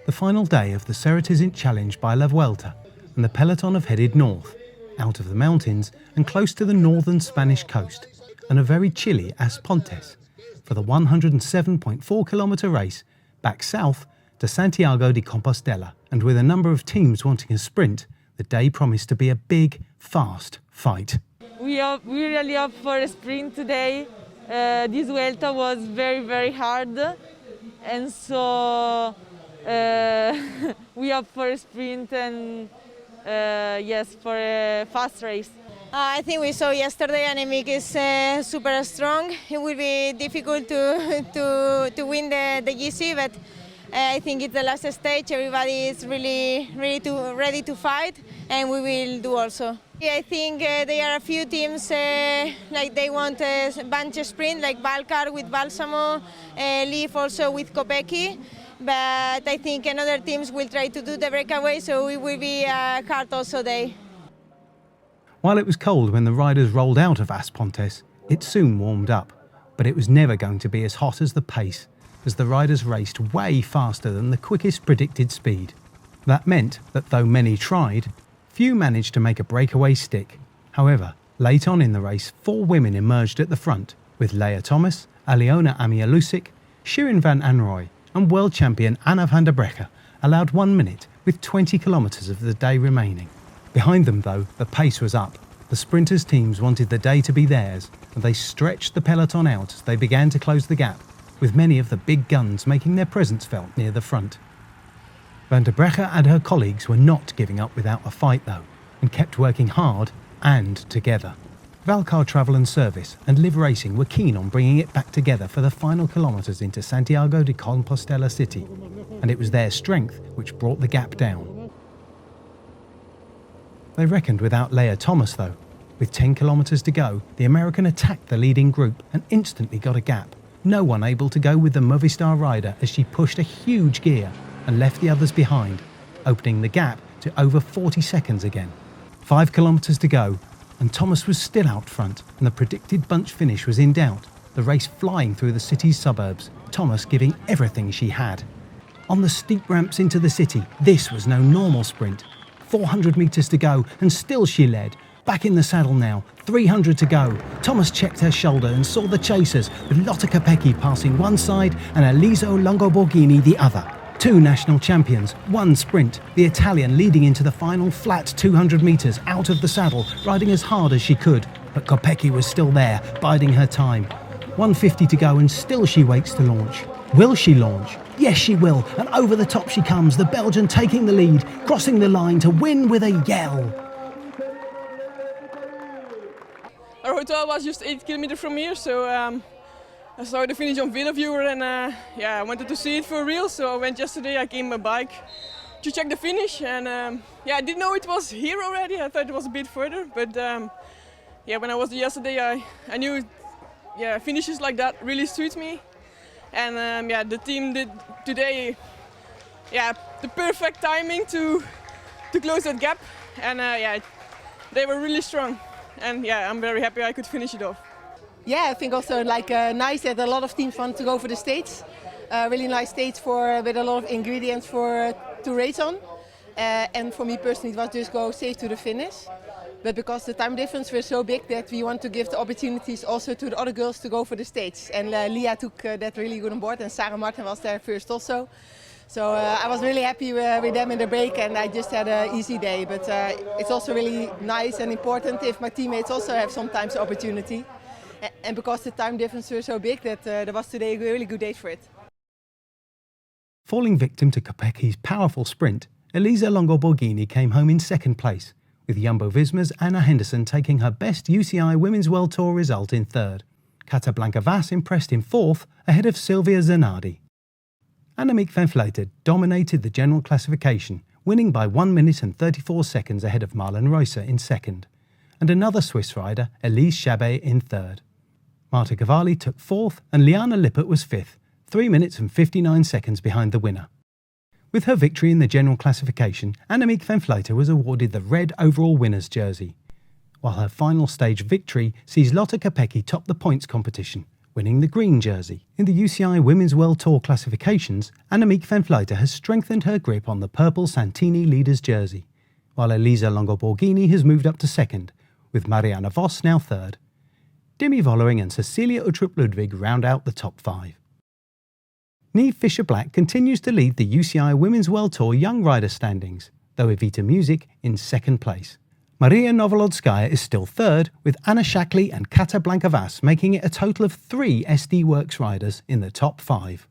The final day of the Ceratizit challenge by LaVuelta, and the peloton have headed north, out of the mountains and close to the northern Spanish coast, and a very chilly As Pontes, for the 107.4 kilometre race back south to Santiago de Compostela. And with a number of teams wanting a sprint, the day promised to be a big, fast fight. We really hope for a sprint today. This Vuelta was very hard, and so we hope for a sprint and yes, for a fast race. I think we saw yesterday Annemiek is super strong. It will be difficult to win the GC, but I think it's the last stage. Everybody is really ready to fight, and we will do also. I think there are a few teams like they want a bunch sprint, like Valcar with Balsamo, Leaf also with Kopecky. But I think another teams will try to do the breakaway, so it will be a hard also day. While it was cold when the riders rolled out of As Pontes, it soon warmed up. But it was never going to be as hot as the pace, as the riders raced way faster than the quickest predicted speed. That meant that though many tried, few managed to make a breakaway stick. However, late on in the race, 4 women emerged at the front, with Leah Thomas, Aliona Amialusic, Shirin van Anrooy and world champion Anna van der Breggen allowed 1 minute with 20 kilometres of the day remaining. Behind them though, the pace was up. The sprinters' teams wanted the day to be theirs, and they stretched the peloton out as they began to close the gap, with many of the big guns making their presence felt near the front. Van der Breggen and her colleagues were not giving up without a fight though, and kept working hard and together. Valcar Travel and Service and Live Racing were keen on bringing it back together for the final kilometres into Santiago de Compostela city, and it was their strength which brought the gap down. They reckoned without Leah Thomas though. With 10 kilometres to go, the American attacked the leading group and instantly got a gap. No one able to go with the Movistar rider as she pushed a huge gear and left the others behind, opening the gap to over 40 seconds again. 5 kilometres to go, and Thomas was still out front, and the predicted bunch finish was in doubt, the race flying through the city's suburbs, Thomas giving everything she had. On the steep ramps into the city, this was no normal sprint. 400 metres to go, and still she led. Back in the saddle now, 300 to go. Thomas checked her shoulder and saw the chasers, with Lotte Kopecky passing one side and Eliso Longoborghini the other. 2 national champions, 1 sprint, the Italian leading into the final flat 200 metres out of the saddle, riding as hard as she could. But Kopecky was still there, biding her time. 150 to go and still she waits to launch. Will she launch? Yes, she will, and over the top she comes, the Belgian taking the lead, crossing the line to win with a yell. Our hotel was just 8 kilometers from here, so I saw the finish on WorldTour and I wanted to see it for real, so I went yesterday. I came by bike to check the finish, and I didn't know it was here already. I thought it was a bit further, but when I was there yesterday, I knew finishes like that really suit me, and the team did today the perfect timing to close that gap, and they were really strong, and I'm very happy I could finish it off. Yeah, I think also nice that a lot of teams want to go for the States. Really nice stage with a lot of ingredients to race on. And for me personally, it was just go safe to the finish. But because the time difference was so big that we want to give the opportunities also to the other girls to go for the States. And Leah took that really good on board, and Sarah Martin was there first also. So I was really happy with them in the break, and I just had an easy day. But it's also really nice and important if my teammates also have sometimes the opportunity. And because the time difference was so big that there was today a really good day for it. Falling victim to Kopecky's powerful sprint, Elisa Longoborghini came home in second place, with Jumbo-Visma's Anna Henderson taking her best UCI Women's World Tour result in third. Catablanca Vas impressed in fourth, ahead of Silvia Zanardi. Annemiek van Vleuten dominated the general classification, winning by 1 minute and 34 seconds ahead of Marlen Reusser in second, and another Swiss rider, Elise Chabet, in third. Marta Cavalli took fourth, and Liana Lippert was fifth, 3 minutes and 59 seconds behind the winner. With her victory in the general classification, Annemiek van Vleuten was awarded the red overall winner's jersey, while her final stage victory sees Lotte Kopecky top the points competition, winning the green jersey. In the UCI Women's World Tour classifications, Annemiek van Vleuten has strengthened her grip on the purple Santini leaders jersey, while Elisa Longo-Borghini has moved up to second, with Marianne Vos now third. Demi Vollering and Cecilia Uttrup-Ludwig round out the top 5. Niamh Fisher-Black continues to lead the UCI Women's World Tour Young Rider standings, though Evita Music in second place. Maria Novolodskaya is still third, with Anna Shackley and Kata Blankavas making it a total of 3 SD Works riders in the top 5.